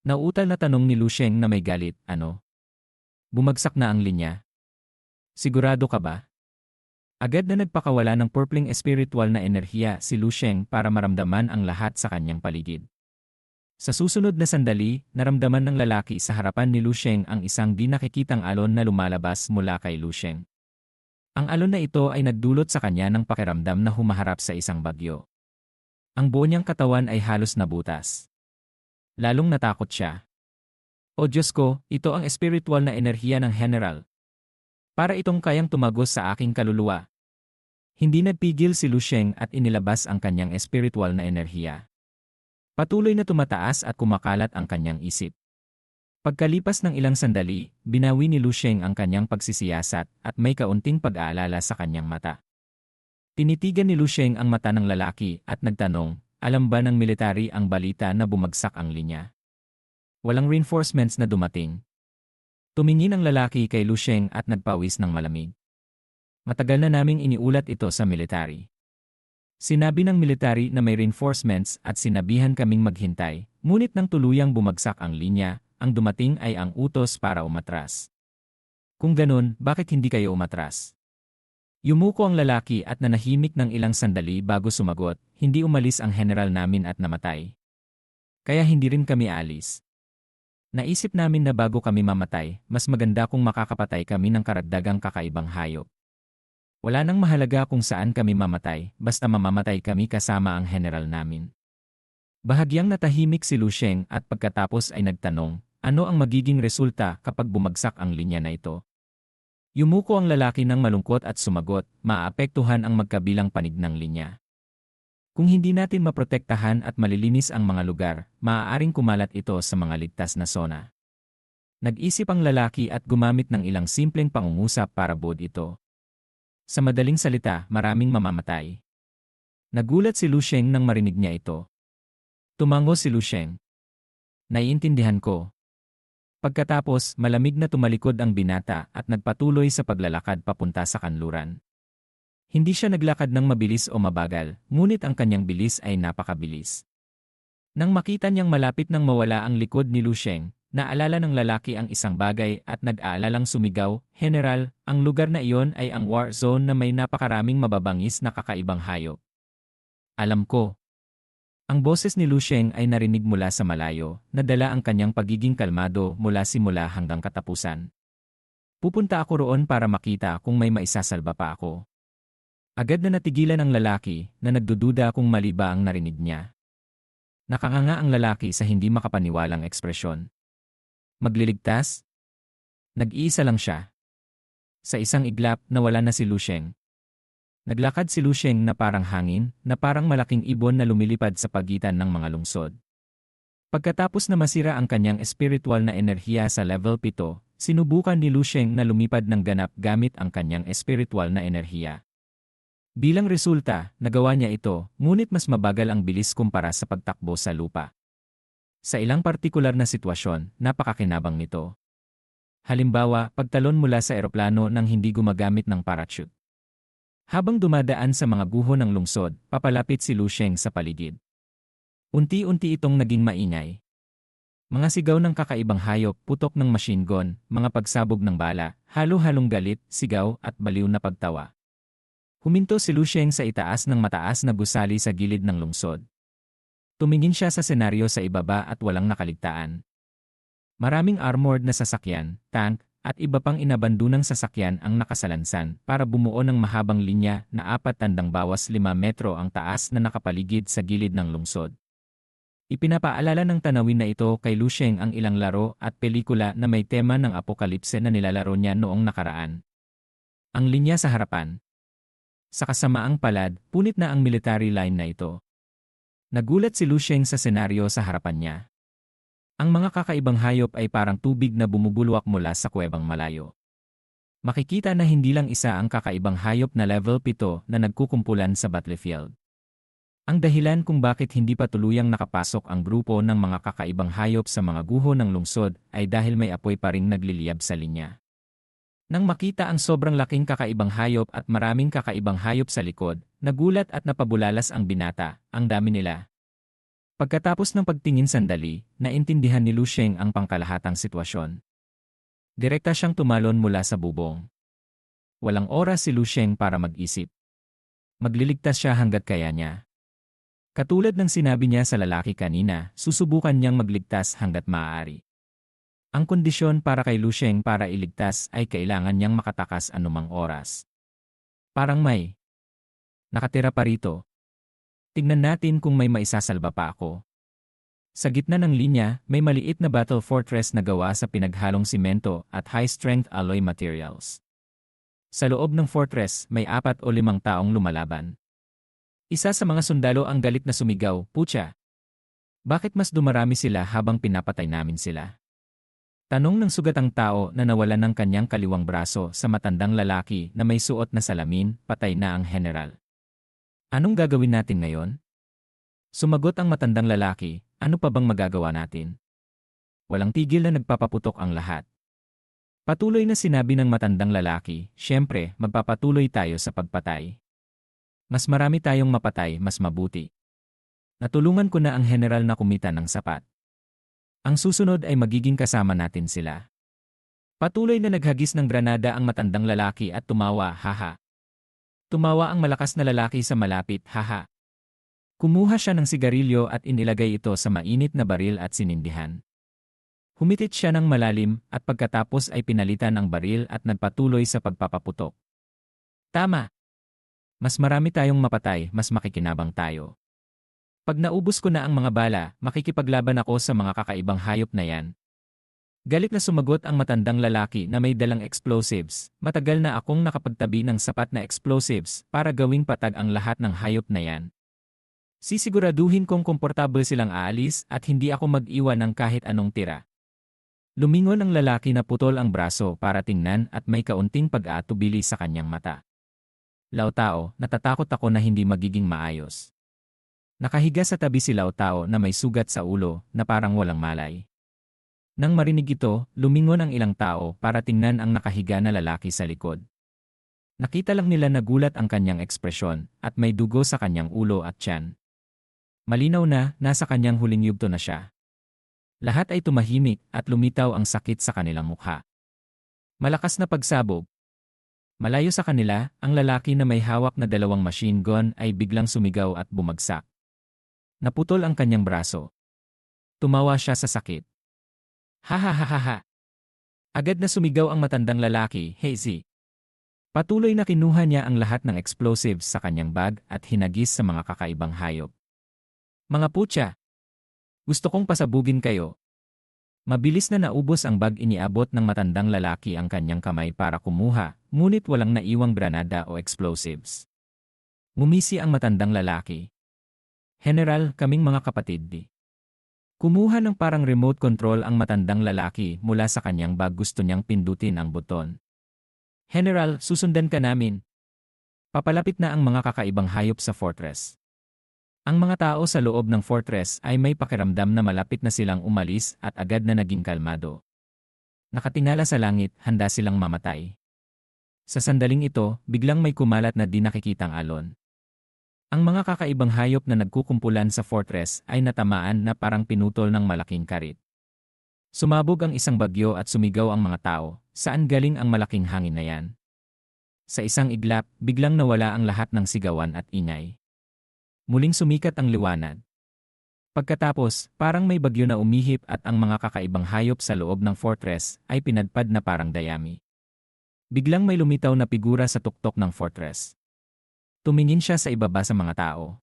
Nauutal na tanong ni Lu Sheng na may galit, ano? Bumagsak na ang linya. Sigurado ka ba? Agad na nagpakawala ng purpling espiritual na enerhiya si Lu Sheng para maramdaman ang lahat sa kanyang paligid. Sa susunod na sandali, naramdaman ng lalaki sa harapan ni Lu Sheng ang isang di nakikitang alon na lumalabas mula kay Lu Sheng. Ang alon na ito ay nagdulot sa kanya ng pakiramdam na humaharap sa isang bagyo. Ang buo niyang katawan ay halos nabutas. Lalong natakot siya. O Diyos ko, ito ang espiritual na enerhiya ng General. Para itong kayang tumagos sa aking kaluluwa. Hindi nagpigil si Lu Sheng at inilabas ang kanyang espiritual na enerhiya. Patuloy na tumataas at kumakalat ang kanyang isip. Pagkalipas ng ilang sandali, binawi ni Lu Sheng ang kanyang pagsisiyasat at may kaunting pag-aalala sa kanyang mata. Tinitigan ni Lu Sheng ang mata ng lalaki at nagtanong, alam ba ng military ang balita na bumagsak ang linya? Walang reinforcements na dumating. Tumingin ang lalaki kay Lu Sheng at nagpawis ng malamig. Matagal na naming iniulat ito sa military. Sinabi ng military na may reinforcements at sinabihan kaming maghintay, ngunit nang tuluyang bumagsak ang linya, ang dumating ay ang utos para umatras. Kung ganun, bakit hindi kayo umatras? Yumuko ang lalaki at nanahimik ng ilang sandali bago sumagot, hindi umalis ang general namin at namatay. Kaya hindi rin kami alis. Naisip namin na bago kami mamatay, mas maganda kung makakapatay kami ng karagdagang kakaibang hayop. Wala nang mahalaga kung saan kami mamatay, basta mamamatay kami kasama ang general namin. Bahagyang natahimik si Lu Sheng at pagkatapos ay nagtanong, ano ang magiging resulta kapag bumagsak ang linya na ito? Yumuko ang lalaki ng malungkot at sumagot, maapektuhan ang magkabilang panig ng linya. Kung hindi natin maprotektahan at malilinis ang mga lugar, maaaring kumalat ito sa mga ligtas na zona. Nag-isip ang lalaki at gumamit ng ilang simpleng pangungusap para buod ito. Sa madaling salita, maraming mamamatay. Nagulat si Lu Sheng nang marinig niya ito. Tumango si Lu Sheng. Naiintindihan ko. Pagkatapos, malamig na tumalikod ang binata at nagpatuloy sa paglalakad papunta sa kanluran. Hindi siya naglakad ng mabilis o mabagal, ngunit ang kanyang bilis ay napakabilis. Nang makita niyang malapit nang mawala ang likod ni Lu Sheng, naalala ng lalaki ang isang bagay at nag-aalalang sumigaw, General, ang lugar na iyon ay ang war zone na may napakaraming mababangis na kakaibang hayop. Alam ko. Ang boses ni Lu Sheng ay narinig mula sa malayo, nadala ang kanyang pagiging kalmado mula simula hanggang katapusan. Pupunta ako roon para makita kung may maisasalba pa ako. Agad na natigilan ang lalaki na nagdududa kung mali ba ang narinig niya. Nakanganga ang lalaki sa hindi makapaniwalang ekspresyon. Magliligtas? Nag-iisa lang siya. Sa isang iglap, nawala na si Lu Sheng. Naglakad si Lu Sheng na parang hangin, na parang malaking ibon na lumilipad sa pagitan ng mga lungsod. Pagkatapos na masira ang kanyang espiritual na enerhiya sa level 7, sinubukan ni Lu Sheng na lumipad ng ganap gamit ang kanyang espiritual na enerhiya. Bilang resulta, nagawa niya ito, ngunit mas mabagal ang bilis kumpara sa pagtakbo sa lupa. Sa ilang partikular na sitwasyon, napakakinabang nito. Halimbawa, pagtalon mula sa eroplano nang hindi gumagamit ng parachute. Habang dumadaan sa mga guho ng lungsod, papalapit si Lu Sheng sa paligid. Unti-unti itong naging maingay. Mga sigaw ng kakaibang hayop, putok ng machine gun, mga pagsabog ng bala, halo-halong galit, sigaw at baliw na pagtawa. Huminto si Lu Sheng sa itaas ng mataas na gusali sa gilid ng lungsod. Tumingin siya sa senaryo sa ibaba at walang nakaligtaan. Maraming armored na sasakyan, tank, at iba pang inabandunang sasakyan ang nakasalansan para bumuo ng mahabang linya na 4 bawas 5 metro ang taas na nakapaligid sa gilid ng lungsod. Ipinapaalala ng tanawin na ito kay Lu Sheng ang ilang laro at pelikula na may tema ng apokalipse na nilalaro niya noong nakaraan. Ang linya sa harapan. Sa kasamaang palad, punit na ang military line na ito. Nagulat si Lu Sheng sa senaryo sa harapan niya. Ang mga kakaibang hayop ay parang tubig na bumubulwak mula sa kuwebang malayo. Makikita na hindi lang isa ang kakaibang hayop na level 7 na nagkukumpulan sa battlefield. Ang dahilan kung bakit hindi pa tuluyang nakapasok ang grupo ng mga kakaibang hayop sa mga guho ng lungsod ay dahil may apoy pa ring nagliliyab sa linya. Nang makita ang sobrang laking kakaibang hayop at maraming kakaibang hayop sa likod, nagulat at napabulalas ang binata, ang dami nila. Pagkatapos ng pagtingin sandali, naintindihan ni Lu Sheng ang pangkalahatang sitwasyon. Direkta siyang tumalon mula sa bubong. Walang oras si Lu Sheng para mag-isip. Magliligtas siya hanggat kaya niya. Katulad ng sinabi niya sa lalaki kanina, susubukan niyang magligtas hanggat maaari. Ang kondisyon para kay Lu Sheng para iligtas ay kailangan niyang makatakas anumang oras. Parang may nakatira pa rito. Tignan natin kung may maisasalba pa ako. Sa gitna ng linya, may maliit na battle fortress na gawa sa pinaghalong simento at high-strength alloy materials. Sa loob ng fortress, may 4 o 5 taong lumalaban. Isa sa mga sundalo ang galit na sumigaw, "Putya! Bakit mas dumarami sila habang pinapatay namin sila?" Tanong ng sugatang tao na nawalan ng kanyang kaliwang braso sa matandang lalaki na may suot na salamin, patay na ang general. Anong gagawin natin ngayon? Sumagot ang matandang lalaki, ano pa bang magagawa natin? Walang tigil na nagpapaputok ang lahat. Patuloy na sinabi ng matandang lalaki, siyempre, magpapatuloy tayo sa pagpatay. Mas marami tayong mapatay, mas mabuti. Natulungan ko na ang general na kumita ng sapat. Ang susunod ay magiging kasama natin sila. Patuloy na naghagis ng granada ang matandang lalaki at tumawa, haha. Tumawa ang malakas na lalaki sa malapit, haha. Kumuha siya ng sigarilyo at inilagay ito sa mainit na baril at sinindihan. Humitit siya ng malalim at pagkatapos ay pinalitan ang baril at nagpatuloy sa pagpapaputok. Tama. Mas marami tayong mapatay, mas makikinabang tayo. Pag naubos ko na ang mga bala, makikipaglaban ako sa mga kakaibang hayop na yan. Galit na sumagot ang matandang lalaki na may dalang explosives. Matagal na akong nakapagtabi ng sapat na explosives para gawing patag ang lahat ng hayop na yan. Sisiguraduhin kong komportable silang aalis at hindi ako mag-iwan ng kahit anong tira. Lumingon ang lalaki na putol ang braso para tingnan at may kaunting pag-aatubili sa kanyang mata. Lao Tao, natatakot ako na hindi magiging maayos. Nakahiga sa tabi si Lao Tao na may sugat sa ulo na parang walang malay. Nang marinig ito, lumingon ang ilang tao para tingnan ang nakahiga na lalaki sa likod. Nakita lang nila na gulat ang kanyang ekspresyon at may dugo sa kanyang ulo at tiyan. Malinaw na nasa kanyang huling yugto na siya. Lahat ay tumahimik at lumitaw ang sakit sa kanilang mukha. Malakas na pagsabog. Malayo sa kanila, ang lalaki na may hawak na 2 machine gun ay biglang sumigaw at bumagsak. Naputol ang kanyang braso. Tumawa siya sa sakit. Ha. Agad na sumigaw ang matandang lalaki, "Hey Z." Patuloy na kinuha niya ang lahat ng explosives sa kanyang bag at hinagis sa mga kakaibang hayop. Mga putya! Gusto kong pasabugin kayo. Mabilis na naubos ang bag, iniabot ng matandang lalaki ang kanyang kamay para kumuha, ngunit walang naiwang granada o explosives. Ngumisi ang matandang lalaki. General, kaming mga kapatid di. Kumuha ng parang remote control ang matandang lalaki mula sa kanyang bag, gusto niyang pindutin ang buton. General, susundan ka namin. Papalapit na ang mga kakaibang hayop sa fortress. Ang mga tao sa loob ng fortress ay may pakiramdam na malapit na silang umalis at agad na naging kalmado. Nakatingala sa langit, handa silang mamatay. Sa sandaling ito, biglang may kumalat na di nakikitang alon. Ang mga kakaibang hayop na nagkukumpulan sa fortress ay natamaan na parang pinutol ng malaking karit. Sumabog ang isang bagyo at sumigaw ang mga tao, saan galing ang malaking hangin na yan? Sa isang iglap, biglang nawala ang lahat ng sigawan at ingay. Muling sumikat ang liwanag. Pagkatapos, parang may bagyo na umihip at ang mga kakaibang hayop sa loob ng fortress ay pinadpad na parang dayami. Biglang may lumitaw na figura sa tuktok ng fortress. Tumingin siya sa ibaba sa mga tao.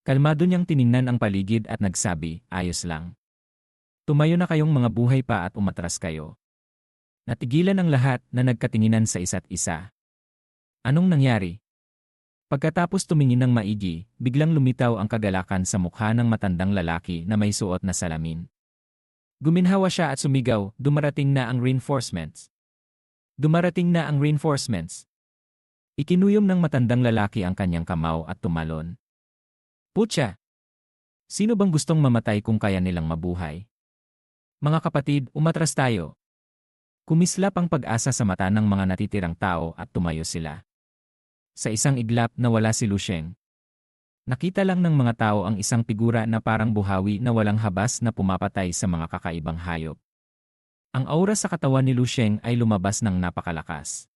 Kalmado niyang tiningnan ang paligid at nagsabi, "Ayos lang. Tumayo na kayong mga buhay pa at umatras kayo." Natigilan ang lahat na nagkatinginan sa isa't isa. Anong nangyari? Pagkatapos tumingin ng maigi, biglang lumitaw ang kagalakan sa mukha ng matandang lalaki na may suot na salamin. Guminhawa siya at sumigaw, "Dumarating na ang reinforcements! Dumarating na ang reinforcements!" Ikinuyom ng matandang lalaki ang kanyang kamao at tumalon. Putya! Sino bang gustong mamatay kung kaya nilang mabuhay? Mga kapatid, umatras tayo. Kumislap ang pag-asa sa mata ng mga natitirang tao at tumayo sila. Sa isang iglap nawala si Lu Sheng. Nakita lang ng mga tao ang isang figura na parang buhawi na walang habas na pumapatay sa mga kakaibang hayop. Ang aura sa katawan ni Lu Sheng ay lumabas ng napakalakas.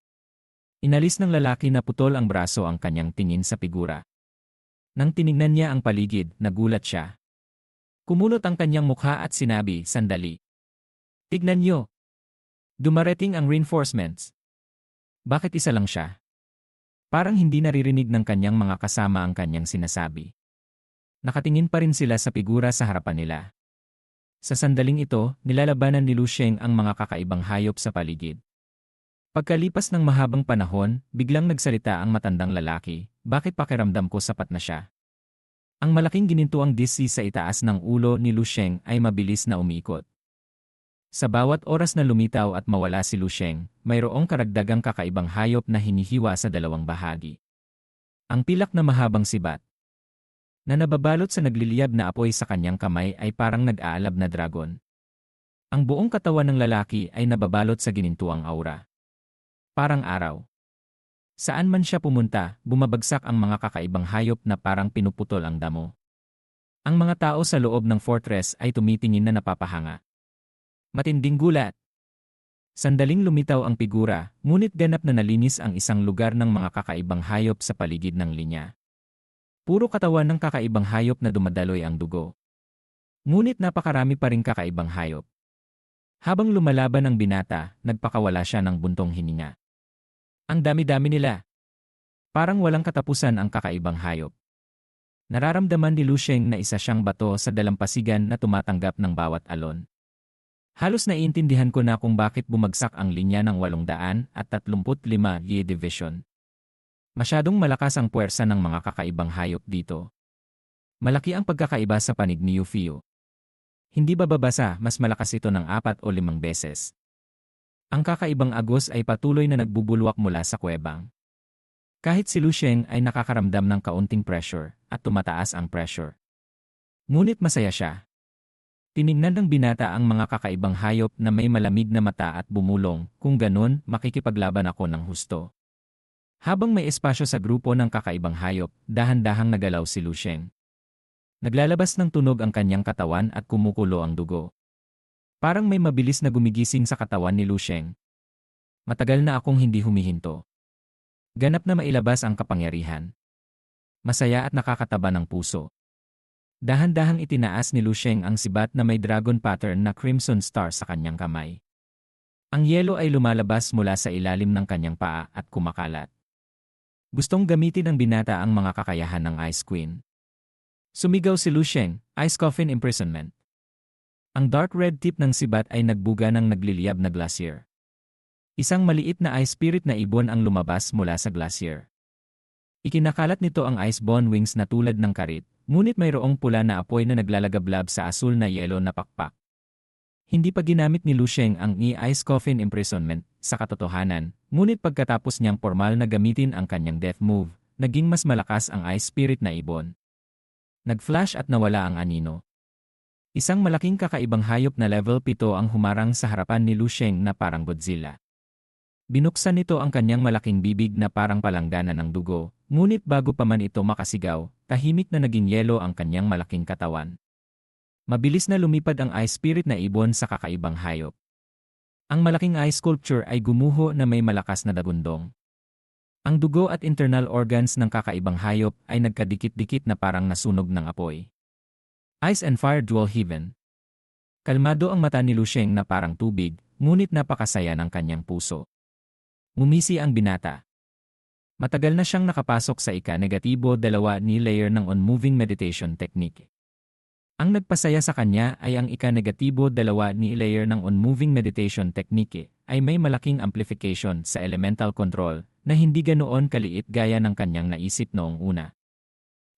Inalis ng lalaki na putol ang braso ang kanyang tingin sa figura. Nang tinignan niya ang paligid, nagulat siya. Kumulot ang kanyang mukha at sinabi, "Sandali. Tignan niyo. Dumarating ang reinforcements." Bakit isa lang siya? Parang hindi naririnig ng kanyang mga kasama ang kanyang sinasabi. Nakatingin pa rin sila sa figura sa harapan nila. Sa sandaling ito, nilalabanan ni Lu Sheng ang mga kakaibang hayop sa paligid. Pagkalipas ng mahabang panahon, biglang nagsalita ang matandang lalaki, "Bakit pakiramdam ko sapat na siya?" Ang malaking ginintuang disc sa itaas ng ulo ni Lu Sheng ay mabilis na umiikot. Sa bawat oras na lumitaw at mawala si Lu Sheng, mayroong karagdagang kakaibang hayop na hinihiwa sa dalawang bahagi. Ang pilak na mahabang sibat na nababalot sa nagliliyab na apoy sa kanyang kamay ay parang nag-aalab na dragon. Ang buong katawan ng lalaki ay nababalot sa ginintuang aura. Parang araw. Saan man siya pumunta, bumabagsak ang mga kakaibang hayop na parang pinuputol ang damo. Ang mga tao sa loob ng fortress ay tumitingin na napapahanga. Matinding gulat. Sandaling lumitaw ang figura, ngunit ganap na nalinis ang isang lugar ng mga kakaibang hayop sa paligid ng linya. Puro katawan ng kakaibang hayop na dumadaloy ang dugo. Ngunit napakarami pa ring kakaibang hayop. Habang lumalaban ang binata, nagpakawala siya ng buntong hininga. Ang dami-dami nila. Parang walang katapusan ang kakaibang hayop. Nararamdaman ni Lu Sheng na isa siyang bato sa dalampasigan na tumatanggap ng bawat alon. Halos naiintindihan ko na kung bakit bumagsak ang linya ng 835 Ye Division. Masyadong malakas ang puwersa ng mga kakaibang hayop dito. Malaki ang pagkakaiba sa panig ni Yu Fiu. Hindi bababasa, mas malakas ito ng 4 o 5 beses. Ang kakaibang agos ay patuloy na nagbubulwak mula sa kuwebang. Kahit si Lu Sheng ay nakakaramdam ng kaunting pressure at tumataas ang pressure. Ngunit masaya siya. Tinignan ng binata ang mga kakaibang hayop na may malamig na mata at bumulong, "Kung ganun, makikipaglaban ako ng husto." Habang may espasyo sa grupo ng kakaibang hayop, dahan-dahang nagalaw si Lu Sheng. Naglalabas ng tunog ang kanyang katawan at kumukulo ang dugo. Parang may mabilis na gumigising sa katawan ni Lu Sheng. Matagal na akong hindi humihinto. Ganap na mailabas ang kapangyarihan. Masaya at nakakataba ng puso. Dahan-dahang itinaas ni Lu Sheng ang sibat na may dragon pattern na crimson star sa kanyang kamay. Ang yelo ay lumalabas mula sa ilalim ng kanyang paa at kumakalat. Gustong gamitin ng binata ang mga kakayahan ng Ice Queen. Sumigaw si Lu Sheng, "Ice Coffin Imprisonment." Ang dark red tip ng sibat ay nagbuga ng nagliliyab na glacier. Isang maliit na ice spirit na ibon ang lumabas mula sa glacier. Ikinakalat nito ang icebone wings na tulad ng karit, ngunit mayroong pula na apoy na naglalagablab sa asul na yelo na pakpak. Hindi pa ginamit ni Lu Sheng ang Ice Coffin Imprisonment sa katotohanan, ngunit pagkatapos niyang formal na gamitin ang kanyang death move, naging mas malakas ang ice spirit na ibon. Nag-flash at nawala ang anino. Isang malaking kakaibang hayop na level 7 ang humarang sa harapan ni Lu Sheng na parang Godzilla. Binuksan nito ang kanyang malaking bibig na parang palanggana ng dugo, ngunit bago pa man ito makasigaw, tahimik na naging yelo ang kanyang malaking katawan. Mabilis na lumipad ang ice spirit na ibon sa kakaibang hayop. Ang malaking ice sculpture ay gumuho na may malakas na dagundong. Ang dugo at internal organs ng kakaibang hayop ay nagkadikit-dikit na parang nasunog ng apoy. Ice and Fire Dual Heaven. Kalmado ang mata ni Lu Sheng na parang tubig, ngunit napakasaya ng kanyang puso. Ngumisi ang binata. Matagal na siyang nakapasok sa ika-2 ni layer ng on-moving meditation technique. Ang nagpasaya sa kanya ay ang ika-2 ni layer ng on-moving meditation technique ay may malaking amplification sa elemental control na hindi ganoon kaliit gaya ng kanyang naisip noong una.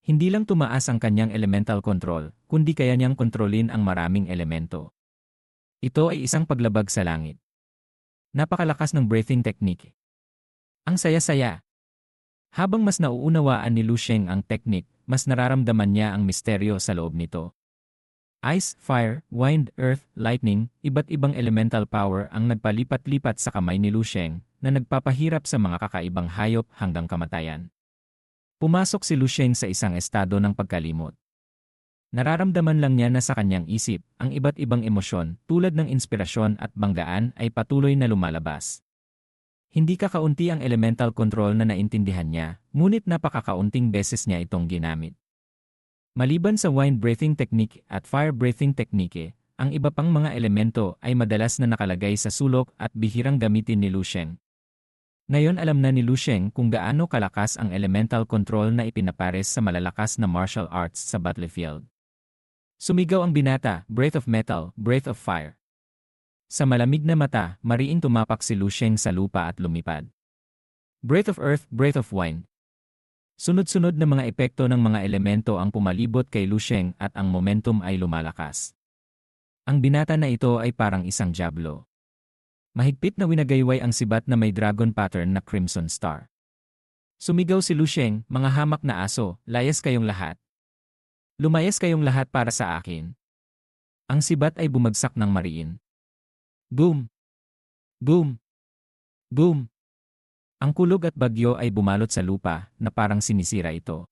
Hindi lang tumaas ang kanyang elemental control, kundi kaya niyang kontrolin ang maraming elemento. Ito ay isang paglabag sa langit. Napakalakas ng breathing technique. Ang saya-saya. Habang mas nauunawaan ni Lu Sheng ang technique, mas nararamdaman niya ang misteryo sa loob nito. Ice, fire, wind, earth, lightning, iba't ibang elemental power ang nagpalipat-lipat sa kamay ni Lu Sheng na nagpapahirap sa mga kakaibang hayop hanggang kamatayan. Pumasok si Lusheng sa isang estado ng pagkalimot. Nararamdaman lang niya na sa kanyang isip, ang iba't ibang emosyon tulad ng inspirasyon at banggaan ay patuloy na lumalabas. Hindi kakaunti ang elemental control na naintindihan niya, ngunit napakakaunting beses niya itong ginamit. Maliban sa wind breathing technique at fire breathing technique, ang iba pang mga elemento ay madalas na nakalagay sa sulok at bihirang gamitin ni Lusheng. Ngayon alam na ni Lusheng kung gaano kalakas ang elemental control na ipinapares sa malalakas na martial arts sa battlefield. Sumigaw ang binata, "Breath of metal, breath of fire." Sa malamig na mata, mariin tumapak si Lusheng sa lupa at lumipad. Breath of earth, breath of wind. Sunod-sunod na mga epekto ng mga elemento ang pumalibot kay Lusheng at ang momentum ay lumalakas. Ang binata na ito ay parang isang diablo. Mahigpit na winagayway ang sibat na may dragon pattern na crimson star. Sumigaw si Lusheng, "Mga hamak na aso, layas kayong lahat. Lumayas kayong lahat para sa akin." Ang sibat ay bumagsak ng mariin. Boom! Boom! Boom! Ang kulog at bagyo ay bumalot sa lupa na parang sinisira ito.